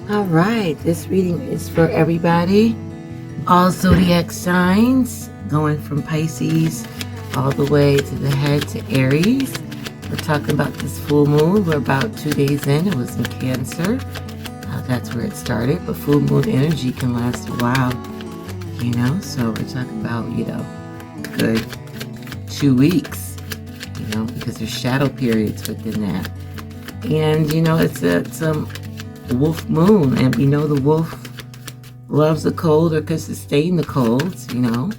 All right, this reading is for everybody. All zodiac signs, going from Pisces all the way to the head to Aries. We're talking about this full moon. We're about 2 days in. It was in Cancer. That's where it started. But full moon energy can last a while, So we're talking about, good 2 weeks, because there's shadow periods within that. And, it's a wolf moon. And we know the wolf loves the cold or can sustain the colds, and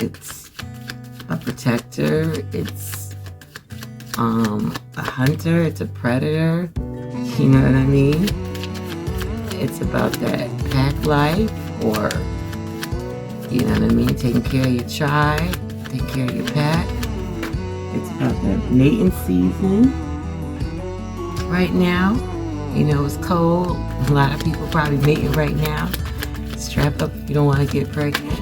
it's a protector. It's a hunter. It's a predator. You know what I mean? It's about that pack life, or taking care of your tribe, taking care of your pack. It's about that mating season right now. It's cold. A lot of people probably mating right now. Strap up if you don't want to get pregnant.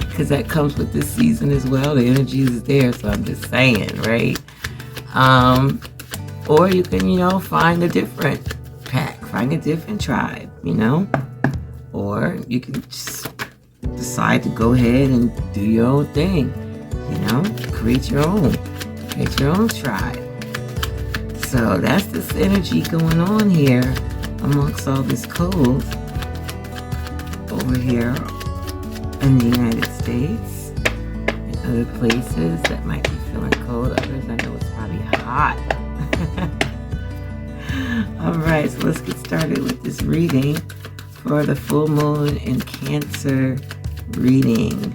Because that comes with this season as well. The energy is there, so I'm just saying, right? Or you can, find a different pack, find a different tribe, Or you can just decide to go ahead and do your own thing, create your own tribe. So that's this energy going on here amongst all this cold over here in the United States and other places that might be feeling cold. Others, I know it's probably hot. All right, so let's get started with this reading for the full moon in Cancer reading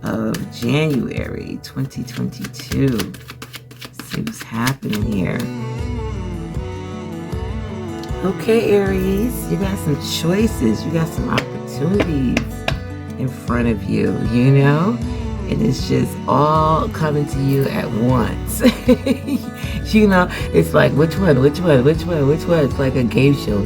of January 2022. Let's see what's happening here. Okay, Aries, you got some choices. You got some opportunities in front of you, and it's just all coming to you at once. It's like, which one? It's like a game show.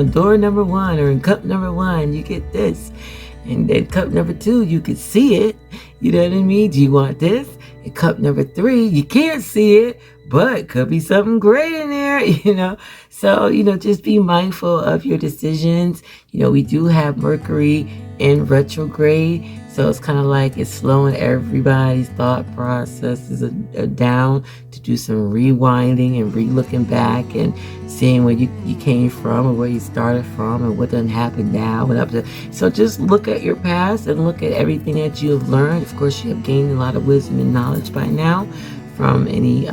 Door number 1 or in cup number 1, you get this. And then cup number 2, you can see it. You know what I mean? Do you want this? And cup number 3, you can't see it, but could be something great in there, So, just be mindful of your decisions. We do have Mercury in retrograde, so it's kind of like it's slowing everybody's thought processes down to do some rewinding and re-looking back and seeing where you came from or where you started from and what done happened now and up to. So just look at your past and look at everything that you have learned. Of course, you have gained a lot of wisdom and knowledge by now from any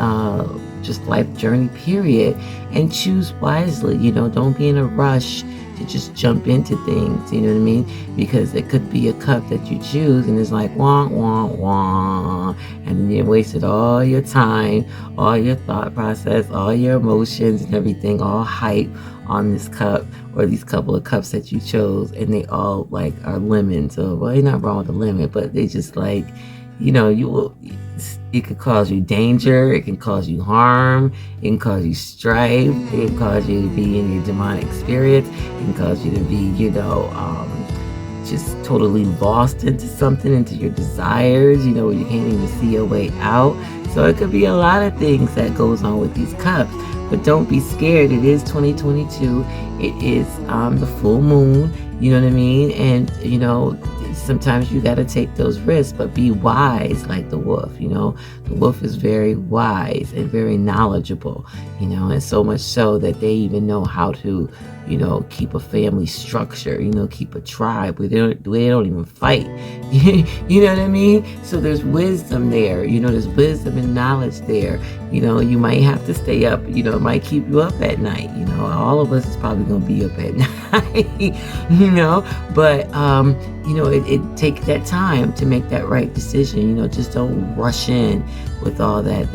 just life journey period, and choose wisely. Don't be in a rush to just jump into things, you know what I mean? Because it could be a cup that you choose and it's like wah wah wah, and then you wasted all your time, all your thought process, all your emotions and everything, all hype on this cup or these couple of cups that you chose, and they all like are lemons. So you're not wrong with the lemon, but they just like, it could cause you danger, it can cause you harm, it can cause you strife, it can cause you to be in your demonic spirits, it can cause you to be, just totally lost into something, into your desires, where you can't even see your way out. So it could be a lot of things that goes on with these cups. But don't be scared. It is 2022. It is the full moon, you know what I mean? And, sometimes you got to take those risks, but be wise like the wolf. The wolf is very wise and very knowledgeable, and so much so that they even know how to, keep a family structure, keep a tribe where they don't even fight. You know what I mean? So there's wisdom there, there's wisdom and knowledge there. You might have to stay up, it might keep you up at night. All of us is probably going to be up at night, but, it takes that time to make that right decision. Just don't rush in with all that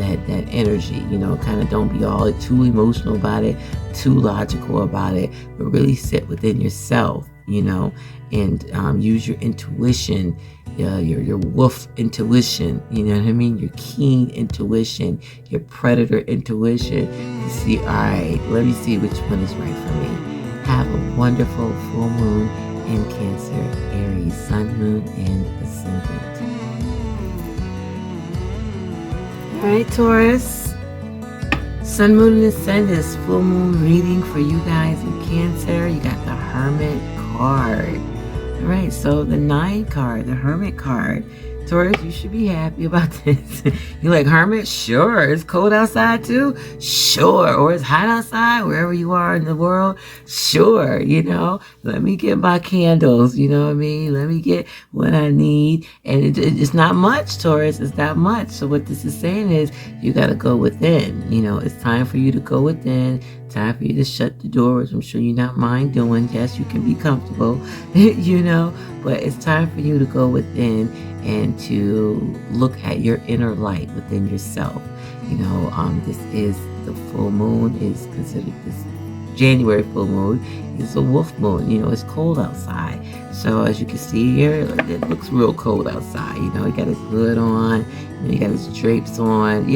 energy, kind of don't be all too emotional about it, too logical about it, but really sit within yourself, and use your intuition, your wolf intuition, you know what I mean? Your keen intuition, your predator intuition to see, all right, let me see which one is right for me. Have a wonderful full moon in Cancer, Aries, Sun, Moon, and Ascendant. All right, Taurus, Sun, Moon, and Ascendant full moon reading for you guys in Cancer. You got the Hermit card. All right, so the 9 card, the Hermit card. Taurus, you should be happy about this. You like Hermit? Sure. It's cold outside too? Sure. Or it's hot outside, wherever you are in the world? Sure. Let me get my candles, you know what I mean? Let me get what I need. And it's not much, Taurus. It's not much. So what this is saying is you got to go within. It's time for you to go within. Time for you to shut the door, which I'm sure you not mind doing. Yes, you can be comfortable, but it's time for you to go within and to look at your inner light within yourself. This is the full moon, is considered this January full moon is a wolf moon. It's cold outside. So as you can see here, it looks real cold outside. He got his hood on, he got his drapes on,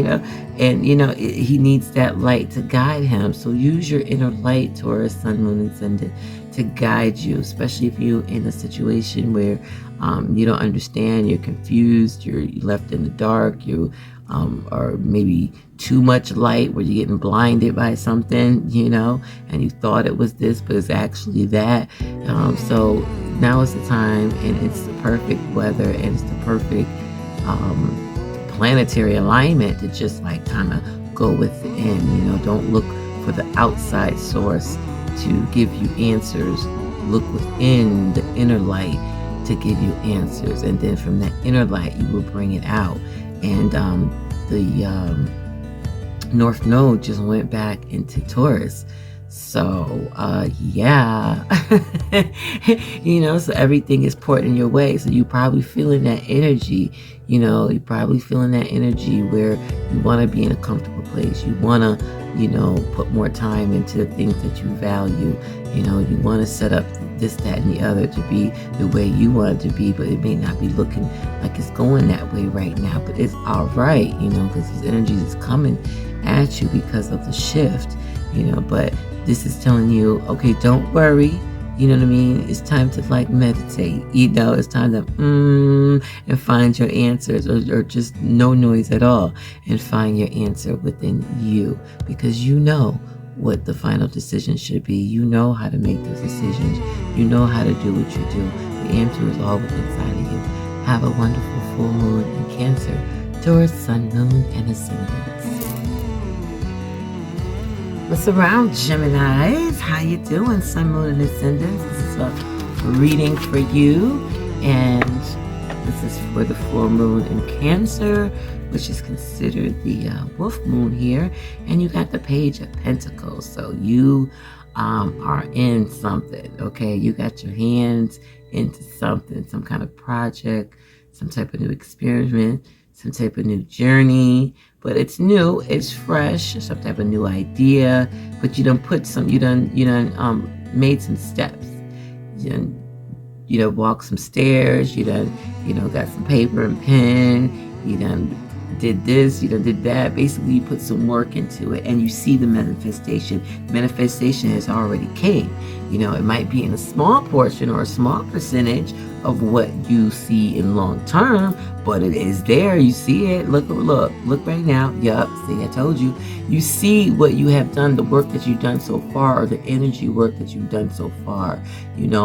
and he needs that light to guide him. So use your inner light, Taurus, Sun, Moon, and Ascendant, to guide you, especially if you're in a situation where you don't understand, you're confused, you're left in the dark, you or maybe too much light where you're getting blinded by something, and you thought it was this, but it's actually that. So now is the time, and it's the perfect weather, and it's the perfect planetary alignment to just kind of go within. Don't look for the outside source to give you answers. Look within the inner light to give you answers, and then from that inner light you will bring it out. And the North Node just went back into Taurus. So yeah. So everything is pouring your way. So you're probably feeling that energy. You're probably feeling that energy where you want to be in a comfortable place. You want to put more time into the things that you value. You want to set up this, that, and the other to be the way you want it to be, but it may not be looking like it's going that way right now. But it's all right, because these energies is coming at you because of the shift, But this is telling you, okay, don't worry. You know what I mean? It's time to meditate. It's time to and find your answers, or just no noise at all, and find your answer within you, because what the final decision should be. You know how to make those decisions. You know how to do what you do. The answer is all within inside of you. Have a wonderful full moon in Cancer, Taurus, Sun, Moon, and Ascendant. What's around, Geminis? How you doing, Sun, Moon, and Ascendant? This is a reading for you, and this is for the full moon in Cancer, which is considered the wolf moon here. And you got the Page of Pentacles. So you are in something, okay? You got your hands into something, some kind of project, some type of new experiment, some type of new journey. But it's new, it's fresh, some type of new idea. But you done made some steps. You done walked some stairs. You done got some paper and pen. You done did this, you done did that. Basically, you put some work into it, and you see the manifestation. Manifestation has already came. It might be in a small portion or a small percentage of what you see in long term, but it is there. You see it. Look right now. Yup. See, I told you. You see what you have done, the work that you've done so far, or the energy work that you've done so far,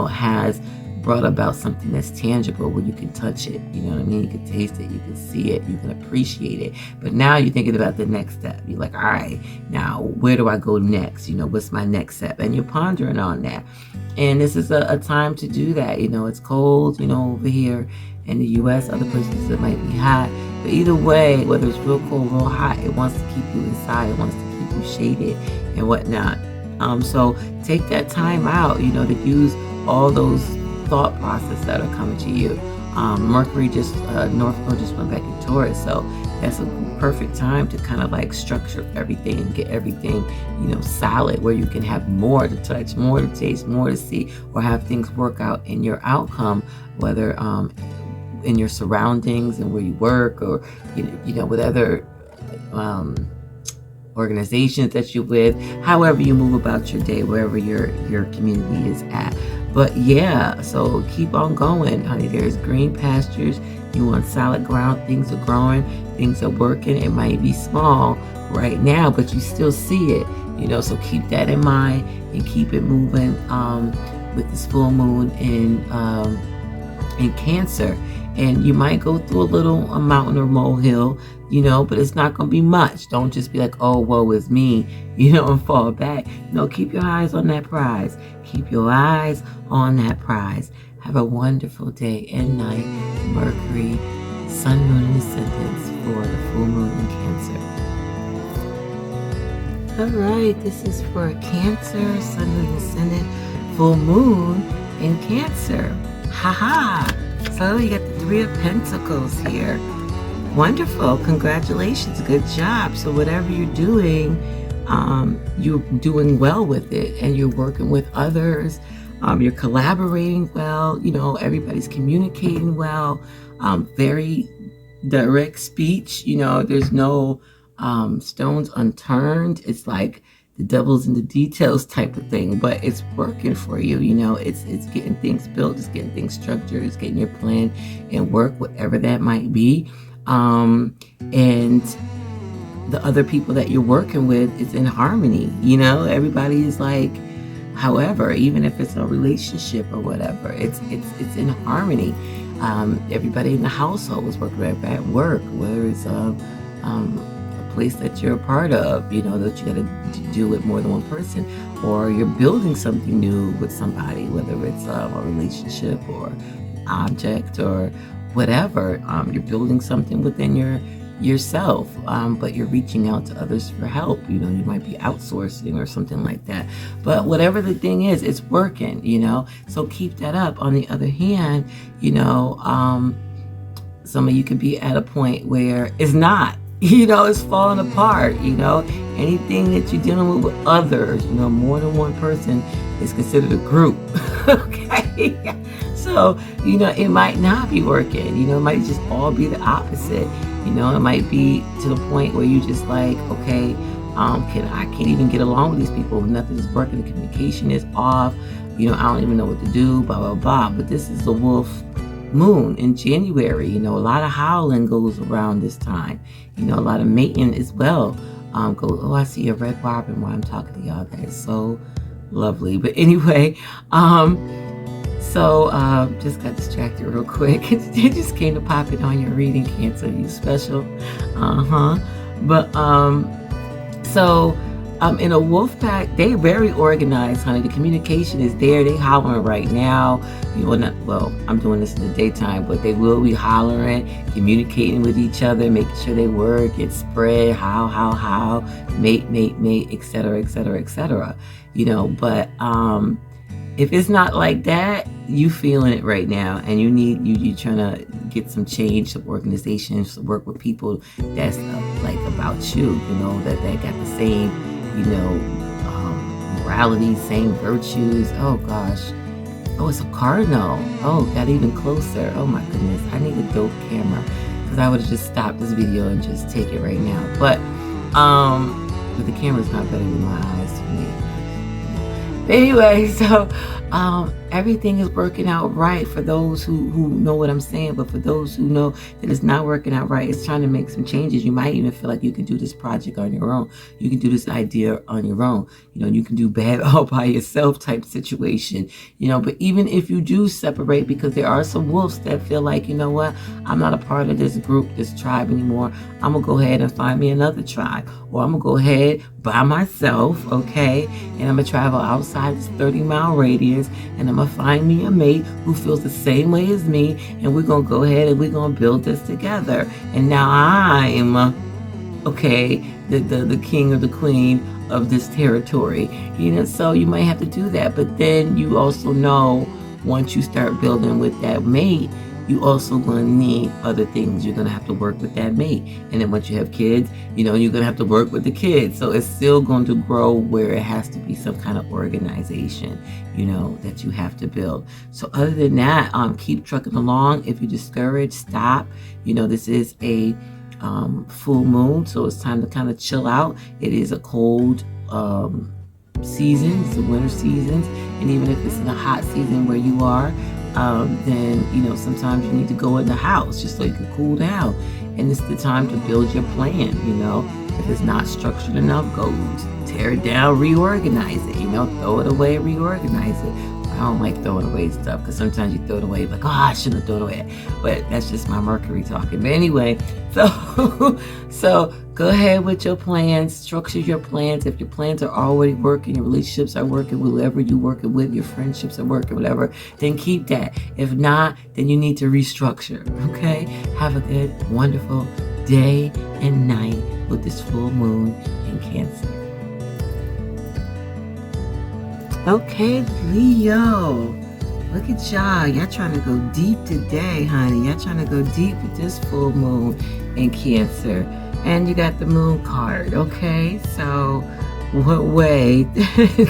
has brought about something that's tangible where you can touch it. You know what I mean? You can taste it. You can see it. You can appreciate it. But now you're thinking about the next step. You're like, all right, now where do I go next? What's my next step? And you're pondering on that. And this is a time to do that. It's cold, over here in the U.S. Other places it might be hot. But either way, whether it's real cold, real hot, it wants to keep you inside. It wants to keep you shaded and whatnot. So take that time out, to use all those thought process that are coming to you. Mercury North Node just went back in Taurus, so that's a perfect time to kind of structure everything and get everything, solid, where you can have more to touch, more to taste, more to see, or have things work out in your outcome, whether in your surroundings and where you work, or with other organizations that you're with, however you move about your day, wherever your community is at. But yeah, so keep on going, honey. There's green pastures. You on solid ground. Things are growing. Things are working. It might be small, right now, but you still see it, so keep that in mind and keep it moving with this full moon in Cancer. And you might go through a mountain or molehill, but it's not going to be much. Don't just be like, oh, woe is me, and fall back. No, keep your eyes on that prize. Keep your eyes on that prize. Have a wonderful day and night. Mercury, Sun, Moon, and Ascendants for the full moon in Cancer. All right, this is for Cancer, Sun, Moon, Ascendant, full moon in Cancer. Haha. So you got the Three of Pentacles here. Wonderful. Congratulations. Good job. So whatever you're doing well with it, and you're working with others. You're collaborating well. Everybody's communicating well. Very direct speech. There's no stones unturned. It's like the devil's in the details type of thing, but it's working for you. It's getting things built, it's getting things structured, it's getting your plan and work, whatever that might be. And the other people that you're working with is in harmony. Everybody is like, however, even if it's a relationship or whatever, it's in harmony. Everybody in the household is working at work, whether it's place that you're a part of, that you got to do with more than one person, or you're building something new with somebody, whether it's a relationship or object or whatever. You're building something within yourself, but you're reaching out to others for help. You might be outsourcing or something like that, but whatever the thing is, it's working, so keep that up. On the other hand, some of you could be at a point where it's not, it's falling apart. Anything that you're dealing with others, more than one person is considered a group. Okay. So, it might not be working, it might just all be the opposite. It might be to the point where you just like, okay, I can't even get along with these people. Nothing is working. The communication is off. I don't even know what to do, blah, blah, blah. But this is the wolf moon in January. A lot of howling goes around this time. A lot of mating as well. I see a red robin while I'm talking to y'all. That is so lovely. But anyway, just got distracted real quick. It just came to pop it on your reading, Cancer. You special. But in a wolf pack, they very organized, honey. The communication is there. They hollering right now. I'm doing this in the daytime, but they will be hollering, communicating with each other, making sure they word get spread, how, mate, etc., etc., etc. But if it's not like that, you feeling it right now, and you're trying to get some change, some organization, some work with people that's like about you, that got the same, morality, same virtues. Oh gosh. Oh, it's a cardinal. Oh, got even closer. Oh my goodness. I need a dope camera, because I would have just stopped this video and just take it right now. But the camera's not better than my eyes to me. Anyway, so everything is working out right for those who know what I'm saying. But for those who know that it's not working out right, it's trying to make some changes. You might even feel like you can do this project on your own. You can do this idea on your own. You can do bad all by yourself type situation. But even if you do separate, because there are some wolves that feel like, what, I'm not a part of this group, this tribe anymore. I'm going to go ahead and find me another tribe. Or I'm going to go ahead by myself, okay? And I'm going to travel outside this 30-mile radius, and I'm going to find me a mate who feels the same way as me, and we're going to go ahead and we're going to build this together. And now I am, the king or the queen of this territory. So you might have to do that. But then you also know, once you start building with that mate, you also going to need other things. You're going to have to work with that mate. And then once you have kids, you're going to have to work with the kids. So it's still going to grow where it has to be some kind of organization, that you have to build. So other than that, keep trucking along. If you're discouraged, stop. This is a full moon, so it's time to kind of chill out. It is a cold season. It's the winter seasons. And even if it's in a hot season where you are, then sometimes you need to go in the house just so you can cool down. And it's the time to build your plan. If it's not structured enough, go tear it down, reorganize it, throw it away, reorganize it. I don't like throwing away stuff because sometimes you throw it away like, oh, I shouldn't have thrown it away. But that's just my Mercury talking. But anyway, so go ahead with your plans, structure your plans. If your plans are already working, your relationships are working, whoever you're working with, your friendships are working, whatever, then keep that. If not, then you need to restructure, okay? Have a good, wonderful day and night with this full moon in Cancer. Okay, Leo, look at y'all. Y'all trying to go deep today, honey. Y'all trying to go deep with this full moon in Cancer. And you got the moon card, okay? So what way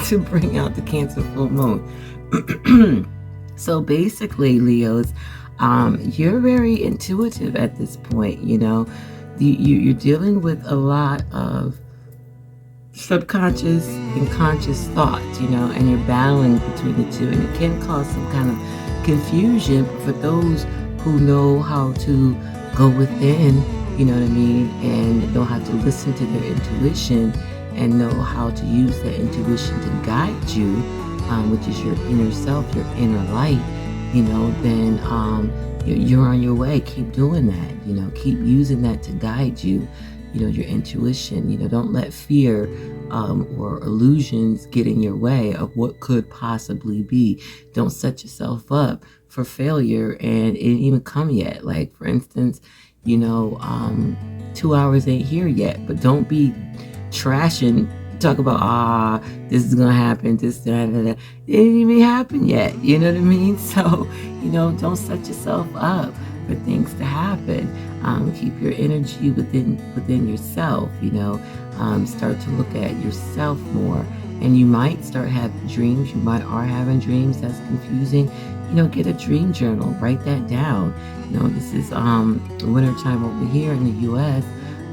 to bring out the Cancer full moon? So basically, Leos, you're very intuitive at this point, You're dealing with a lot of subconscious and conscious thoughts, and you're battling between the two, and it can cause some kind of confusion for those who know how to go within, you know what I mean, and know how to listen to their intuition and know how to use that intuition to guide you, which is your inner self, your inner light, then you're on your way. Keep doing that, keep using that to guide you. Your intuition, don't let fear or illusions get in your way of what could possibly be. Don't set yourself up for failure and it didn't even come yet. Like, for instance, 2 hours ain't here yet, but don't be trashing, talk about, this is going to happen, this, that, that. It didn't even happen yet. You know what I mean? So, don't set yourself up for things to happen. Keep your energy within yourself, start to look at yourself more. And you might start having dreams. You are having dreams that's confusing. Get a dream journal, write that down. This is wintertime over here in the U.S.,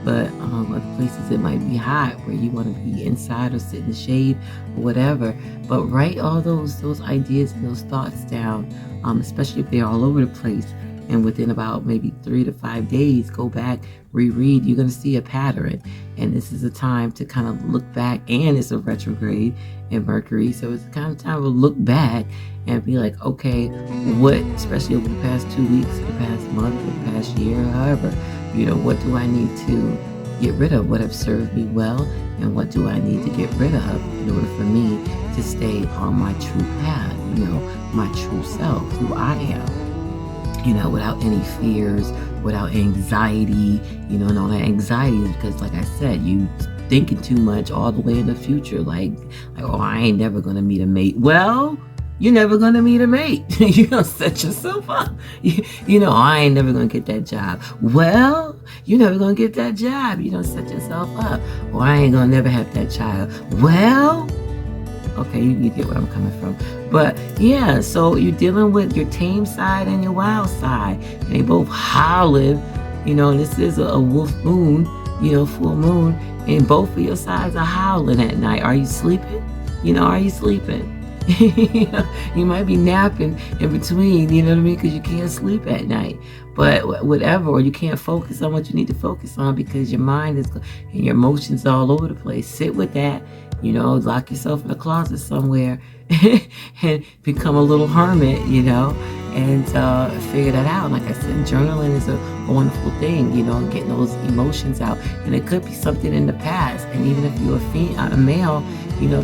but other places it might be hot where you want to be inside or sit in the shade or whatever. But write all those ideas and those thoughts down, especially if they're all over the place. And within about maybe 3 to 5 days, go back, reread. You're going to see a pattern. And this is a time to kind of look back. And it's a retrograde in Mercury. So it's kind of time to look back and be like, okay, what, especially over the past 2 weeks, the past month, the past year, however, what do I need to get rid of? What have served me well? And what do I need to get rid of in order for me to stay on my true path, my true self, who I am? Without any fears, without anxiety, and all that anxiety is because, like I said, you thinking too much all the way in the future, like, oh, I ain't never going to meet a mate. Well, you're never going to meet a mate. You're going to set yourself up. I ain't never going to get that job. Well, you're never going to get that job. You don't set yourself up. Or I ain't going to never have that child. Well, okay, you get where I'm coming from. But yeah, so you're dealing with your tame side and your wild side. And they both howling, and this is a wolf moon, full moon. And both of your sides are howling at night. Are you sleeping? Are you sleeping? You might be napping in between, you know what I mean? Because you can't sleep at night. But whatever, or you can't focus on what you need to focus on because your mind is and your emotions all over the place. Sit with that. Lock yourself in a closet somewhere and become a little hermit, and figure that out. Like I said, journaling is a wonderful thing, getting those emotions out. And it could be something in the past. And even if you're a male,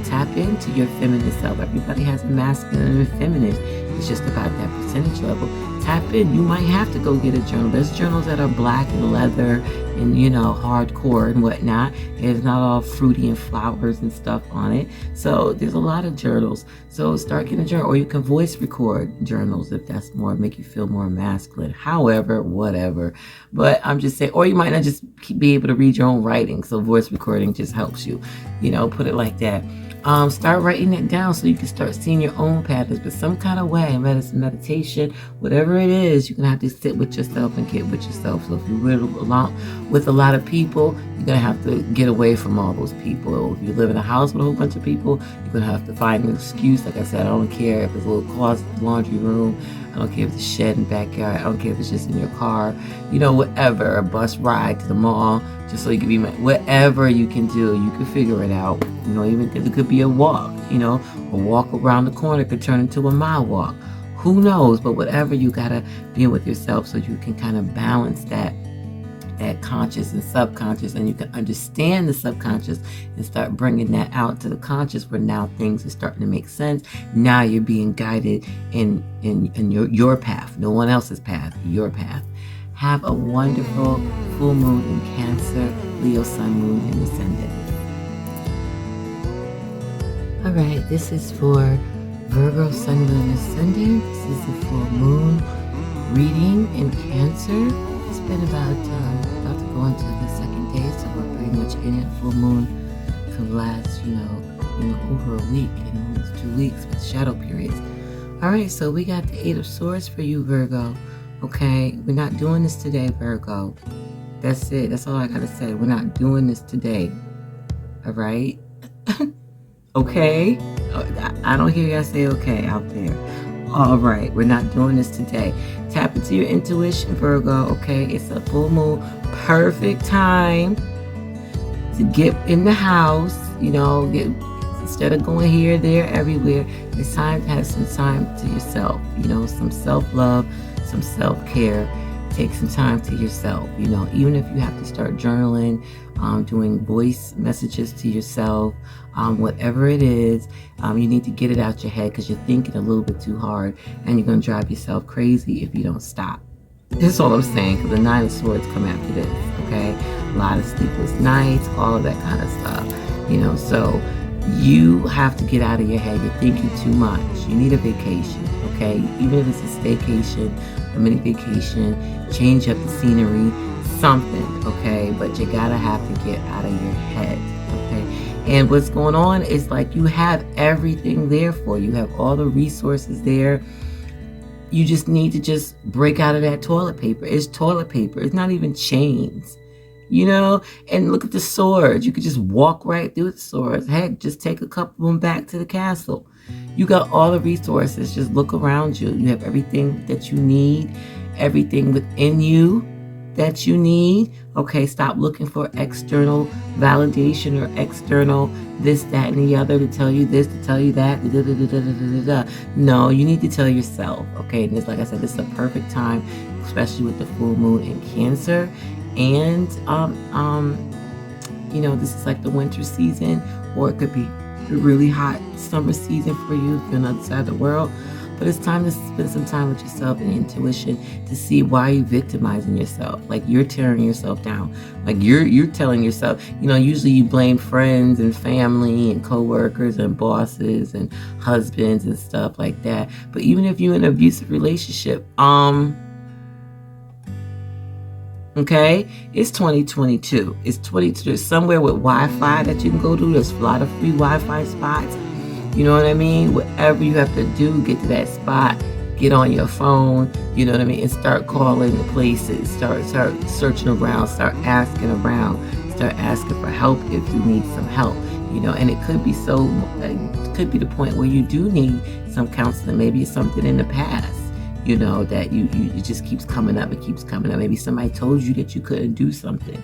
tap into your feminine self. Everybody has a masculine and feminine. It's just about that percentage level. Tap in. You might have to go get a journal. There's journals that are black and leather and, hardcore and whatnot. It's not all fruity and flowers and stuff on it. So there's a lot of journals. So start getting a journal. Or you can voice record journals if that's make you feel more masculine. However, whatever. But I'm just saying, or you might not just be able to read your own writing. So voice recording just helps you, put it like that. Start writing it down so you can start seeing your own patterns, but some kind of way, whether it's meditation, whatever it is, you're going to have to sit with yourself and get with yourself. So if you live with a lot of people, you're going to have to get away from all those people. Or if you live in a house with a whole bunch of people, you're going to have to find an excuse. Like I said, I don't care if it's a little closet, laundry room. I don't care if it's a shed in the backyard. I don't care if it's just in your car. Whatever, a bus ride to the mall, just so you can be, whatever you can do, you can figure it out. Even it could be a walk, a walk around the corner could turn into a mile walk. Who knows? But whatever, you gotta be with yourself so you can kind of balance that conscious and subconscious, and you can understand the subconscious and start bringing that out to the conscious, where now things are starting to make sense. Now you're being guided in your path, no one else's path, your path. Have a wonderful full moon in Cancer, Leo, Sun, Moon, and Ascendant. All right, this is for Virgo, Sun, Moon, Ascendant. This is the full moon reading in Cancer. It's been about to go into the second day, so we're pretty much in it. Full moon can last, over a week, almost 2 weeks with shadow periods. All right, so we got the 8 of Swords for you, Virgo. Okay, we're not doing this today, Virgo. That's it. That's all I gotta say. We're not doing this today. All right? Okay? I don't hear y'all say okay out there. All right, we're not doing this today. Tap into your intuition, Virgo. Okay, it's a full moon. Perfect time to get in the house. Instead of going here, there, everywhere, it's time to have some time to yourself. Some self-love, some self-care. Take some time to yourself. Even if you have to start journaling, doing voice messages to yourself, whatever it is, you need to get it out your head, because you're thinking a little bit too hard, and you're going to drive yourself crazy if you don't stop. That's all I'm saying, because the 9 of Swords come after this, okay? A lot of sleepless nights, all of that kind of stuff, so you have to get out of your head. You're thinking too much. You need a vacation, okay? Even if it's a staycation, a mini vacation, change up the scenery, something, okay? But you gotta have to get out of your head, okay? And what's going on is, like, you have everything there for you. You have all the resources there. You just need to just break out of that toilet paper. It's toilet paper. It's not even chains. And look at the swords. You could just walk right through the swords. Heck, just take a couple of them back to the castle. You got all the resources. Just look around you. You have everything that you need, everything within you that you need. Okay, stop looking for external validation or external this, that, and the other to tell you this, to tell you that. No, you need to tell yourself. Okay, and like I said, this is a perfect time, especially with the full moon in Cancer. And this is like the winter season, or it could be a really hot summer season for you if you're on the other side of the world. But it's time to spend some time with yourself and intuition to see why you're victimizing yourself. Like, you're tearing yourself down. Like, you're telling yourself, usually you blame friends and family and coworkers and bosses and husbands and stuff like that. But even if you're in an abusive relationship, okay, it's 2022. It's 22. There's somewhere with Wi-Fi that you can go to. There's a lot of free Wi-Fi spots. You know what I mean? Whatever you have to do, get to that spot. Get on your phone. You know what I mean? And start calling the places. Start searching around. Start asking around. Start asking for help if you need some help. And it could be it could be the point where you do need some counseling. Maybe it's something in the past. That it just keeps coming up. It keeps coming up. Maybe somebody told you that you couldn't do something,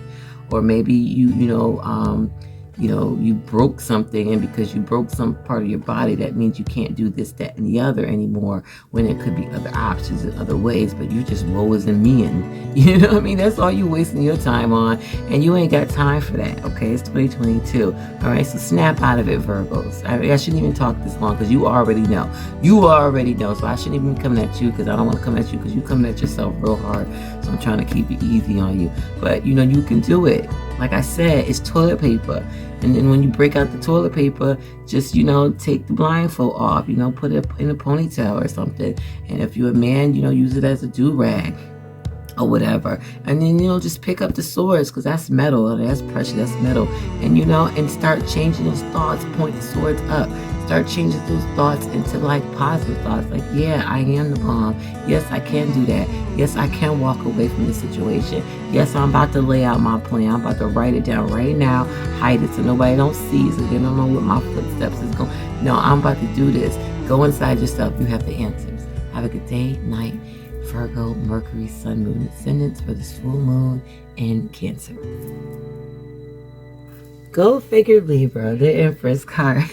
or maybe you broke something, and because you broke some part of your body, that means you can't do this, that, and the other anymore, when it could be other options and other ways, but you just woes and me, and that's all you wasting your time on, and you ain't got time for that. Okay, it's 2022. All right, so snap out of it, Virgos. I shouldn't even talk this long, because you already know, so I shouldn't even be coming at you, because I don't want to come at you, because you coming at yourself real hard, so I'm trying to keep it easy on you. But you can do it. Like I said, it's toilet paper. And then when you break out the toilet paper, just, take the blindfold off, put it in a ponytail or something. And if you're a man, use it as a do-rag. or whatever. And then, just pick up the swords, because that's metal, and that's precious, that's metal. And, and start changing those thoughts, point the swords up. Start changing those thoughts into like positive thoughts. Like, yeah, I am the bomb. Yes, I can do that. Yes, I can walk away from this situation. Yes, I'm about to lay out my plan. I'm about to write it down right now, hide it so nobody don't see, so they don't know what my footsteps is going. No, I'm about to do this. Go inside yourself. You have the answers. Have a good day, night. Virgo, Mercury, Sun, Moon, Ascendants for this full moon in Cancer. Go figure, Libra, the Empress card.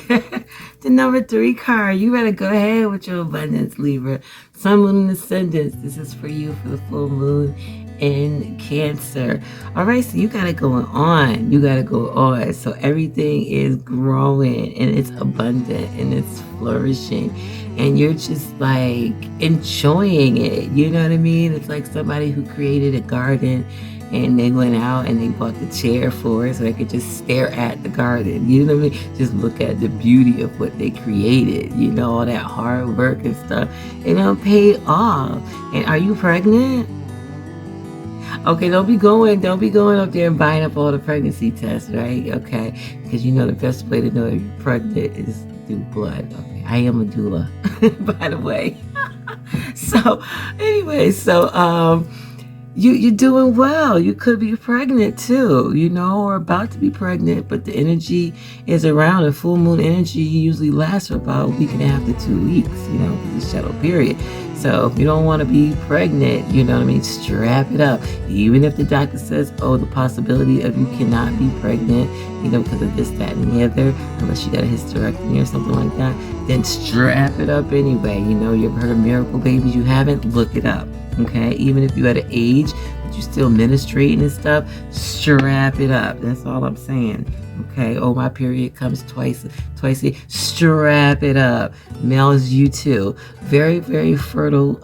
The number 3 card. You better go ahead with your abundance, Libra. Sun, Moon, Ascendants. This is for you for the full moon in Cancer. All right, so you got to go on. You got to go on. So everything is growing and it's abundant and it's flourishing. And you're just like enjoying it. You know what I mean? It's like somebody who created a garden and they went out and they bought the chair for it so they could just stare at the garden. You know what I mean? Just look at the beauty of what they created. All that hard work and stuff. It'll pay off. And are you pregnant? Okay, don't be going up there and buying up all the pregnancy tests, right? Okay, because the best way to know if you're pregnant is through blood. Okay, I am a doula, by the way. So, anyway, you're doing well. You could be pregnant too, or about to be pregnant, but the energy is around. And full moon energy usually lasts for about a week and a half to 2 weeks, the shadow period. So if you don't want to be pregnant, strap it up. Even if the doctor says, oh, the possibility of you cannot be pregnant, because of this, that, and the other, unless you got a hysterectomy or something like that, then strap it up anyway. You ever heard of miracle babies? You haven't? Look it up. Okay, even if you're at an age but you're still menstruating and stuff, strap it up. That's all I'm saying. Okay, oh, my period comes twice a year. Strap it up. Males, you too. Very, very fertile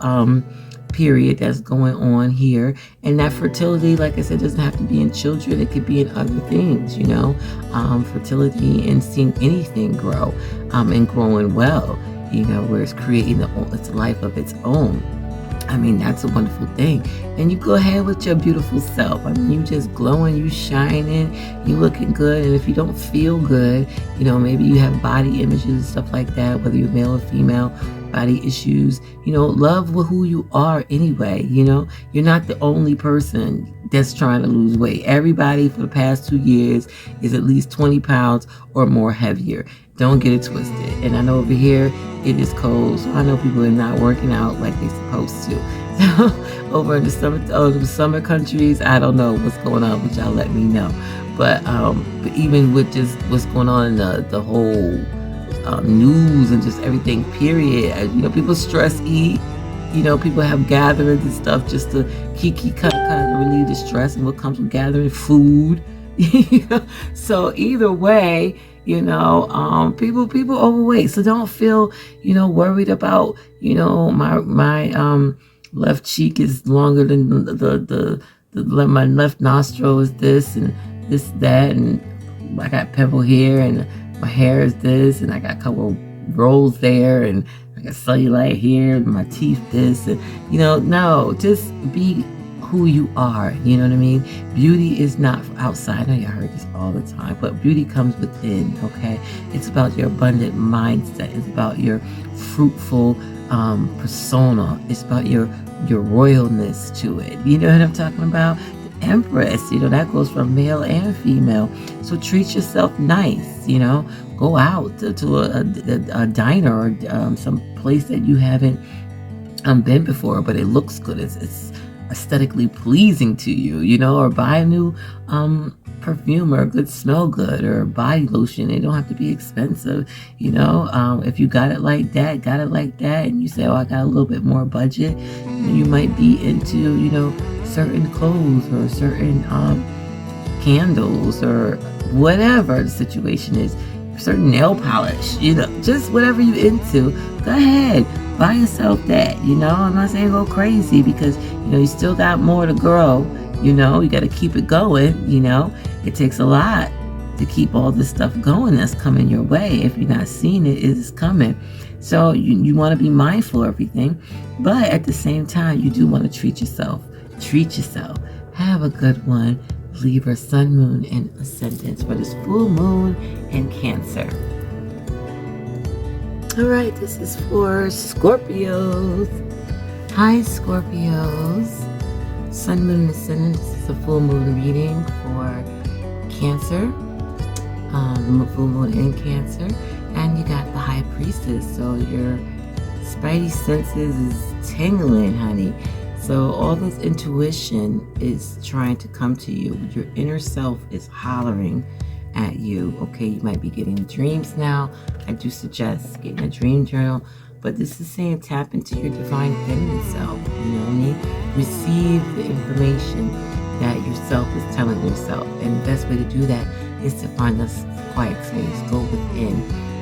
period that's going on here. And that fertility, like I said, doesn't have to be in children. It could be in other things, fertility and seeing anything grow and growing well, where it's creating its life of its own. I mean, that's a wonderful thing. And you go ahead with your beautiful self. I mean, you just glowing, you shining, you looking good. And if you don't feel good, maybe you have body images and stuff like that, whether you're male or female, body issues, love who you are anyway. You're not the only person that's trying to lose weight. Everybody for the past 2 years is at least 20 pounds or more heavier. Don't get it twisted. And I know over here it is cold, so I know people are not working out like they're supposed to. So over in the summer countries, I don't know what's going on, but y'all let me know. But even with just what's going on in the whole news and just everything, period. People stress eat. People have gatherings and stuff just to kind of relieve the stress and what comes with gathering food. So either way, people overweight. So don't feel, worried about, my left cheek is longer than my left nostril is this and this, that, and I got pebble hair and my hair is this, and I got a couple rolls there, and I got cellulite here, and my teeth this, and no, just be who you are. You know what I mean? Beauty is not outside. I know y'all heard this all the time, but beauty comes within. Okay, it's about your abundant mindset. It's about your fruitful persona. It's about your royalness to it. You know what I'm talking about? The Empress. That goes from male and female. So treat yourself nice. Go out to a diner or some place that you haven't been before, but it looks good. It's aesthetically pleasing to you, or buy a new perfume or a good smell good or body lotion. They don't have to be expensive, if you got it like that, and you say, oh, I got a little bit more budget, you might be into, certain clothes or certain candles or whatever the situation is, certain nail polish, just whatever you're into, go ahead, buy yourself that. I'm not saying go crazy, because you still got more to grow. You got to keep it going. It takes a lot to keep all this stuff going that's coming your way. If you're not seeing it, it's coming. So you want to be mindful of everything, but at the same time, you do want to treat yourself. Treat yourself. Have a good one. Libra, Sun, Moon, and Ascendant for this full moon in Cancer. All right, this is for Scorpios. Hi, Scorpios. Sun, Moon, and Ascendant. This is a full moon reading for Cancer. Full moon in Cancer. And you got the High Priestess. So your spidey senses is tingling, honey. So all this intuition is trying to come to you. Your inner self is hollering at you. Okay, you might be getting dreams now. I do suggest getting a dream journal, but this is saying tap into your divine feminine self. You know what I mean? Receive the information that yourself is telling yourself. And the best way to do that is to find a quiet space. Go within.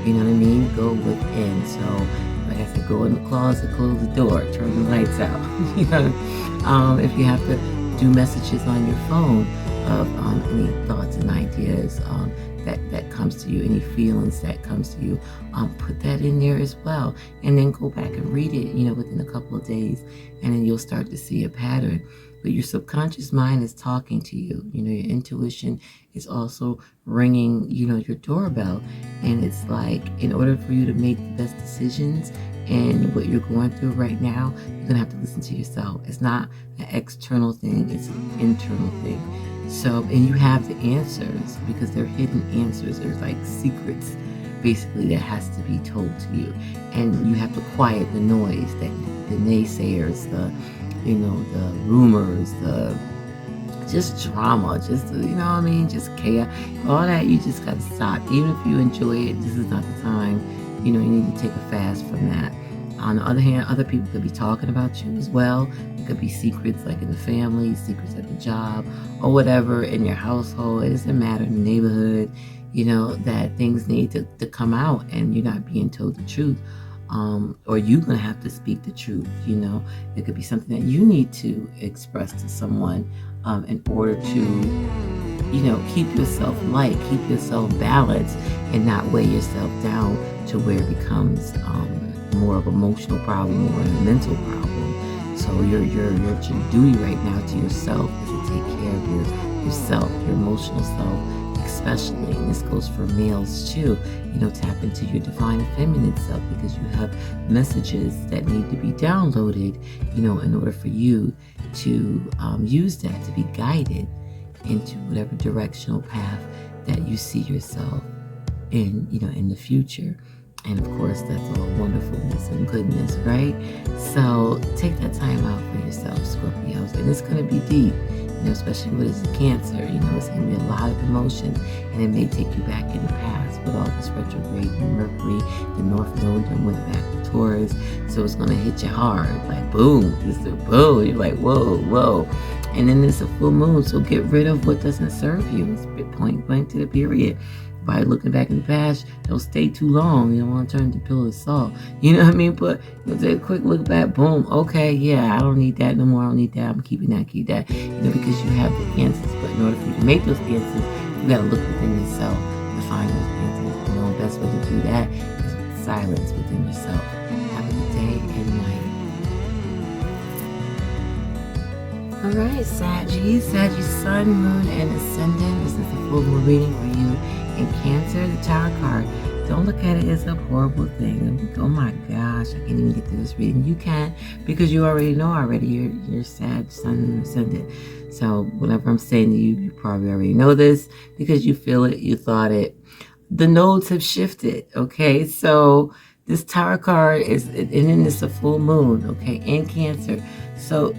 You know what I mean? Go within. So, like I said, go in the closet, close the door, turn the lights out. You know, if you have to do messages on your phone of any thoughts and ideas that comes to you, any feelings that comes to you, put that in there as well, and then go back and read it, you know, within a couple of days, and then you'll start to see a pattern. But your subconscious mind is talking to you. You know, your intuition is also ringing, you know, your doorbell. And it's like, in order for you to make the best decisions and what you're going through right now, you're going to have to listen to yourself. It's not an external thing, it's an internal thing. So, and you have the answers because they're hidden answers. There's like secrets, basically, that has to be told to you. And you have to quiet the noise, that the naysayers, the, you know, the rumors, the just drama, just, you know what I mean, just chaos, all that. You just got to stop. Even if you enjoy it, this is not the time. You know, you need to take a fast from that. On the other hand, other people could be talking about you as well. It could be secrets like in the family, secrets at the job, or whatever, in your household. It doesn't matter, in the neighborhood, you know, that things need to come out and you're not being told the truth. Or you're going to have to speak the truth, you know. It could be something that you need to express to someone in order to, you know, keep yourself light, keep yourself balanced, and not weigh yourself down to where it becomes more of an emotional problem or a mental problem. So your duty right now to yourself is to take care of yourself, your emotional self, especially. And this goes for males too. You know, tap into your divine feminine self, because you have messages that need to be downloaded, you know, in order for you to use that to be guided into whatever directional path that you see yourself in, you know, in the future. And of course, that's all wonderfulness and goodness, right? So take that time out for yourself, Scorpios. And it's going to be deep, you know, especially with this Cancer. You know, it's going to be a lot of emotion, and it may take you back in the past with all this retrograde Mercury. The North Node and went back to Taurus. So it's going to hit you hard, like boom, just a boom. You're like, whoa, whoa. And then it's a full moon, so get rid of what doesn't serve you. It's point blank to the period. By looking back in the past, don't stay too long. You don't want to turn into pillow of salt. You know what I mean? But take a quick look back, boom, okay, yeah, I don't need that no more. I don't need that. I'm keeping that, keep that. You know, because you have the answers. But in order for you to make those answers, you got to look within yourself to find those answers. You know, the best way to do that is with silence within yourself. Have a good day and night. All right, Saggies, Sun, Moon, and Ascendant. This is a full moon reading for you. In Cancer, the Tower card. Don't look at it as a horrible thing. Oh my gosh, I can't even get to this reading. You can, because you already know already. You're Sag, Sun, and Ascendant. So whatever I'm saying to you, you probably already know this because you feel it, you thought it. The nodes have shifted, okay? So this Tower card is, and then it's a full moon, okay, in Cancer. So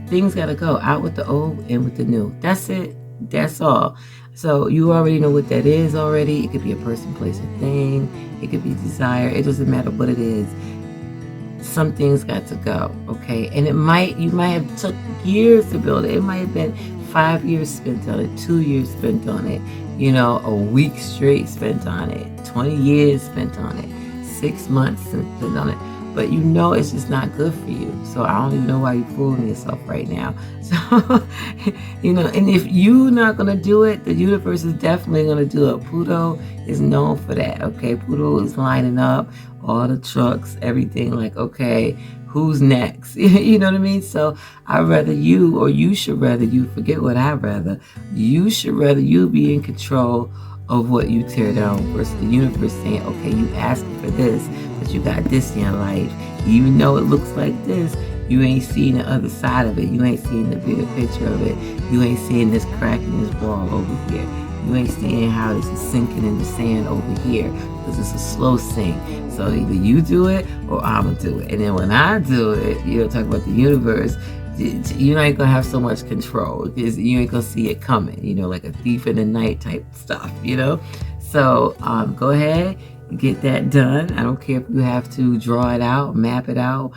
things got to go out with the old and with the new. That's it. That's all. So you already know what that is already. It could be a person, place, or thing. It could be desire. It doesn't matter what it is. Some things got to go, okay? And you might have took years to build it. It might have been 5 years spent on it, 2 years spent on it, you know, a week straight spent on it, 20 years spent on it, 6 months spent on it. But you know it's just not good for you. So I don't even know why you're fooling yourself right now. So, you know, and if you're not going to do it, the universe is definitely going to do it. Pluto is known for that, okay? Pluto is lining up all the trucks, everything, like, okay, who's next? You know what I mean? So I'd rather you, or you should rather you, forget what I'd rather, you should rather you be in control of what you tear down versus the universe saying, okay, you asking for this, but you got this in your life. Even though it looks like this, you ain't seeing the other side of it. You ain't seeing the bigger picture of it. You ain't seeing this crack in this wall over here. You ain't seeing how this is sinking in the sand over here, because it's a slow sink. So either you do it or I'm going to do it. And then when I do it, talk about the universe, you're not going to have so much control because you ain't going to see it coming, like a thief in the night type stuff, So go ahead, get that done. I don't care if you have to draw it out, map it out,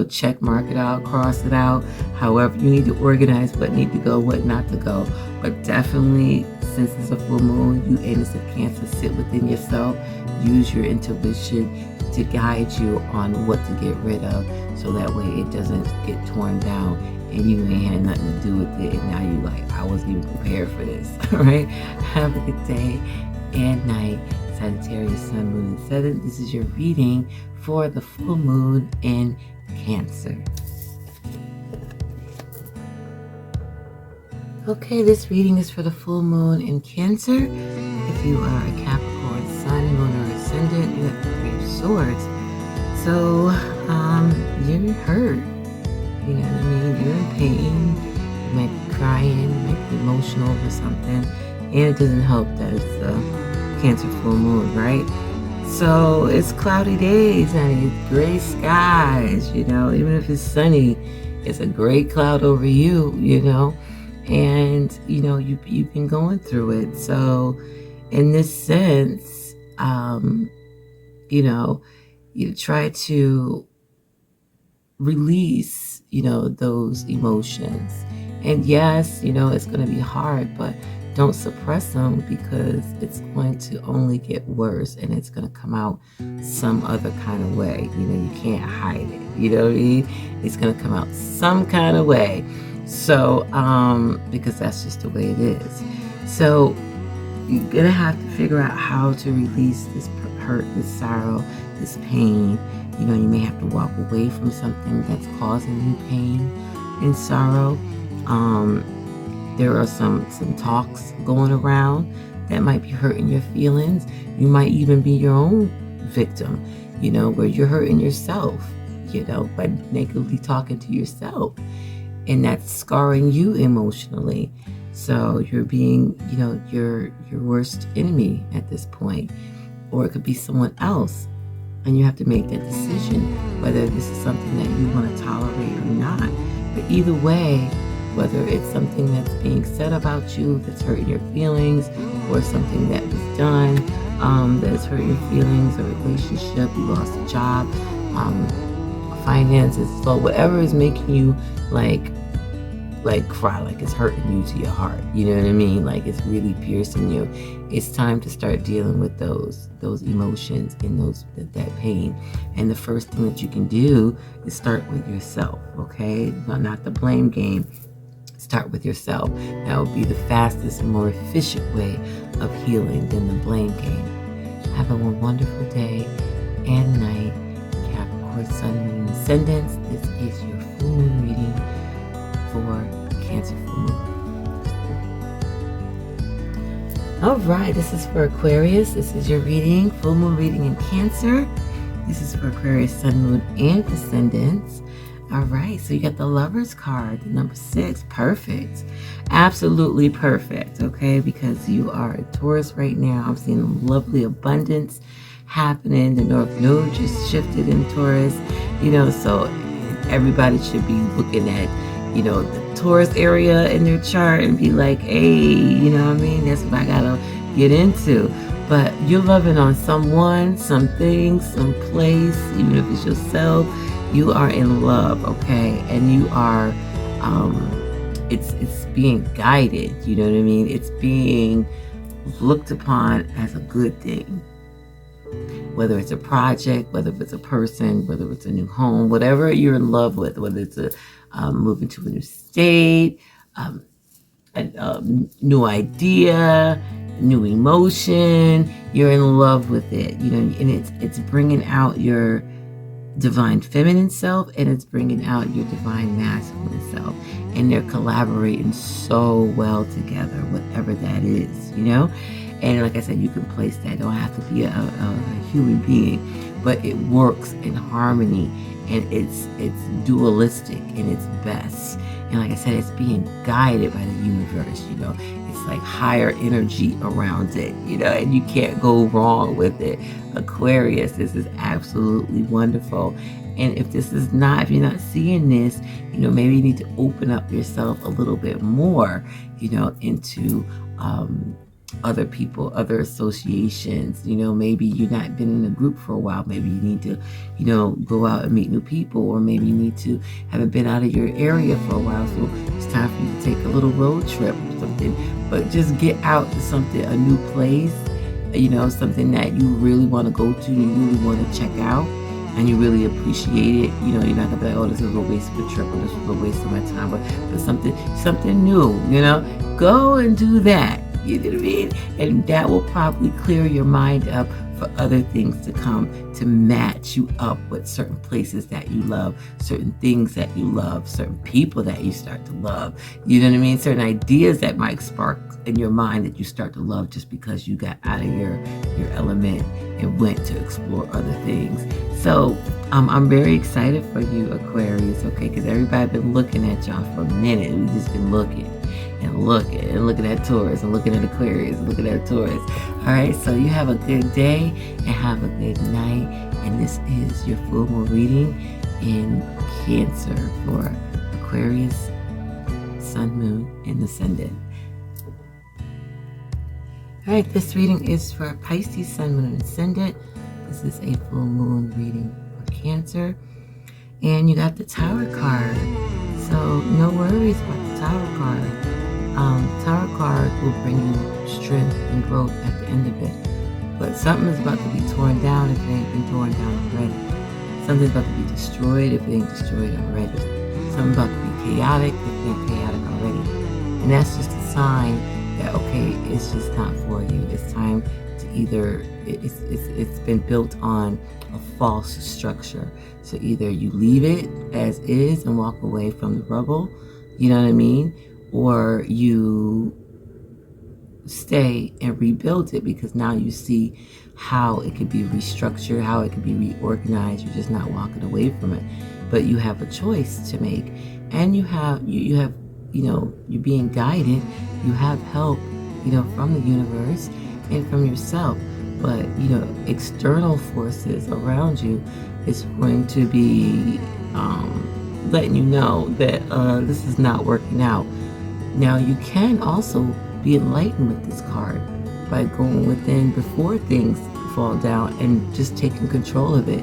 check mark it out, cross it out, however you need to organize what need to go, what not to go. But definitely, since it's a full moon, you innocent Cancer, sit within yourself, use your intuition to guide you on what to get rid of, so that way it doesn't get torn down and you ain't had nothing to do with it, and now you like, I wasn't even prepared for this. All right, have a good day and night, Sagittarius, Sun, Moon, and Saturn. This is your reading for the full moon in Cancer. Okay, this reading is for the full moon in Cancer. If you are a Capricorn, Sun, Moon, or Ascendant, you have the Three of Swords. So, you're hurt. You know what I mean? You're in pain. You might be crying. You might be emotional over something. And it doesn't help that it's a Cancer full moon, right? So, it's cloudy days, honey. It's gray skies, Even if it's sunny, it's a gray cloud over you, And, you've been going through it. So, in this sense, you try to release, those emotions. And yes, it's going to be hard, but don't suppress them, because it's going to only get worse and it's going to come out some other kind of way. You can't hide it. You know what I mean? It's going to come out some kind of way. So, because that's just the way it is. So, you're going to have to figure out how to release this hurt, this sorrow, this pain. You may have to walk away from something that's causing you pain and sorrow. There are some talks going around that might be hurting your feelings. You might even be your own victim, where you're hurting yourself, by negatively talking to yourself. And that's scarring you emotionally. So you're being, your worst enemy at this point. Or it could be someone else. And you have to make that decision whether this is something that you want to tolerate or not. But either way, whether it's something that's being said about you that's hurting your feelings, or something that was done that has hurt your feelings, a relationship, you lost a job, finances, so whatever is making you like cry, like it's hurting you to your heart, you know what I mean? Like it's really piercing you. It's time to start dealing with those emotions and that pain. And the first thing that you can do is start with yourself, okay? Not the blame game. Start with yourself. That would be the fastest and more efficient way of healing than the blame game. Have a wonderful day and night, Capricorn, Sun, Moon, Ascendants. This is your full moon reading for Cancer full moon. All right, this is for Aquarius. This is your reading, full moon reading in Cancer. This is for Aquarius, Sun, Moon, and Ascendants. All right, so you got the Lovers card, the number 6. Perfect. Absolutely perfect, okay? Because you are a Taurus right now. I'm seeing lovely abundance happening. The North Node just shifted in Taurus, so everybody should be looking at, the Taurus area in their chart and be like, hey, that's what I gotta get into. But you're loving on someone, something, some place, even if it's yourself. You are in love, okay? And you are, it's being guided, you know what I mean? It's being looked upon as a good thing. Whether it's a project, whether it's a person, whether it's a new home, whatever you're in love with, whether it's a moving to a new state, a new idea, new emotion, you're in love with it, and it's bringing out your divine feminine self, and it's bringing out your divine masculine self, and they're collaborating so well together, whatever that is, you know. And like I said, you can place that. It don't have to be a human being, but it works in harmony, and it's dualistic in its best. And like I said, it's being guided by the universe, you know. It's like higher energy around it, you know, and you can't go wrong with it. Aquarius, this is absolutely wonderful. And if you're not seeing this, you know, maybe you need to open up yourself a little bit more, you know, into other people, other associations. You know, maybe you've not been in a group for a while. Maybe you need to, you know, go out and meet new people, or maybe you need to haven't been out of your area for a while. So it's time for you to take a little road trip or something. But just get out to something, a new place, you know, something that you really want to go to, you really want to check out, and you really appreciate it. You know, you're not gonna be like, oh, this was a waste of a trip, or this was a waste of my time, but something new, you know. Go and do that. You know what I mean? And that will probably clear your mind up for other things to come, to match you up with certain places that you love, certain things that you love, certain people that you start to love. You know what I mean? Certain ideas that might spark in your mind that you start to love just because you got out of your element and went to explore other things. So I'm very excited for you, Aquarius, okay? Because everybody been looking at y'all for a minute. We've just been looking and looking at Taurus, and looking at Aquarius, and looking at Taurus. All right, so you have a good day and have a good night. And this is your full moon reading in Cancer for Aquarius, Sun, Moon, and Ascendant. All right, this reading is for Pisces, Sun, Moon, and Ascendant. This is a full moon reading for Cancer. And you got the Tower card. So no worries about the Tower card. Tower card will bring you strength and growth at the end of it. But something is about to be torn down if it ain't been torn down already. Something's about to be destroyed if it ain't destroyed already. Something's about to be chaotic if it ain't chaotic already. And that's just a sign that, okay, it's just not for you. It's time to either, it's been built on a false structure. So either you leave it as is and walk away from the rubble, you know what I mean? Or you stay and rebuild it, because now you see how it could be restructured, how it could be reorganized. You're just not walking away from it, but you have a choice to make, and you have, you know, you're being guided. You have help, you know, from the universe and from yourself. But you know, external forces around you is going to be letting you know that this is not working out. Now, you can also be enlightened with this card by going within before things fall down and just taking control of it.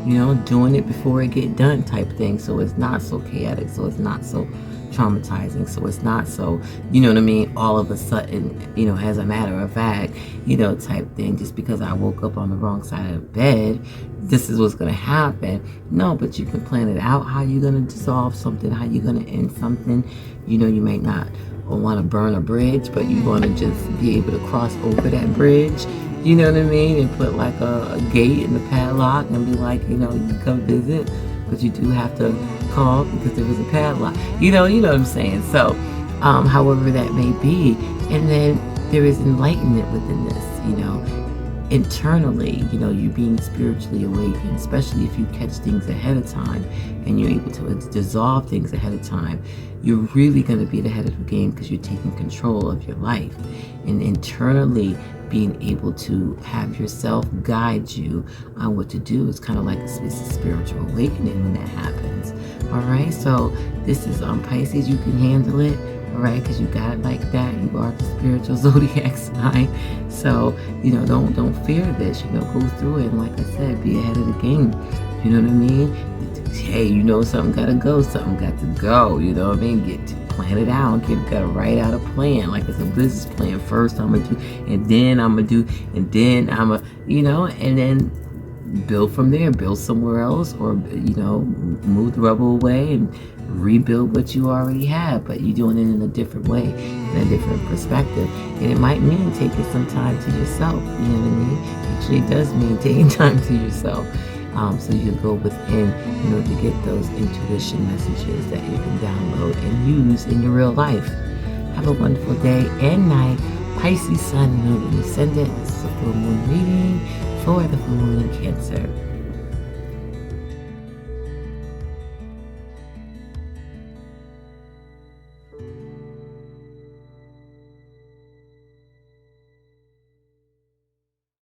You know, doing it before it get done type thing. So it's not so chaotic. So it's not so traumatizing. So it's not so, you know what I mean, all of a sudden, you know, as a matter of fact, you know, type thing. Just because I woke up on the wrong side of the bed, this is what's going to happen. No, but you can plan it out, how you're going to dissolve something, how you're going to end something. You know, you may not want to burn a bridge, but you want to just be able to cross over that bridge. You know what I mean? And put like a gate and a padlock and be like, you know, you can come visit, but you do have to call because there was a padlock. You know what I'm saying? So, however that may be. And then there is enlightenment within this, you know. Internally, you know, you're being spiritually awakened, especially if you catch things ahead of time and you're able to dissolve things ahead of time. You're really going to be at the head of the game because you're taking control of your life. And internally, being able to have yourself guide you on what to do is kind of like it's a spiritual awakening when that happens. All right, so this is Pisces. You can handle it. All right, because you got it like that. You are the spiritual Zodiac sign. So, you know, don't fear this. You know, go through it. And like I said, be ahead of the game. You know what I mean? Hey, you know, something got to go. Something got to go. You know what I mean? Plan it out. Got to write out a plan. Like it's a business plan. First I'm going to do, and then I'm going to do, and then I'm going to, you know, and then build from there. Build somewhere else, or, you know, move the rubble away and rebuild what you already have, but you're doing it in a different way, in a different perspective. And it might mean taking some time to yourself. You know what I mean? Actually, it does mean taking time to yourself. So you can go within, to get those intuition messages that you can download and use in your real life. Have a wonderful day and night. Pisces, Sun, Moon, and Ascendant. This is a full moon reading for the full moon in Cancer.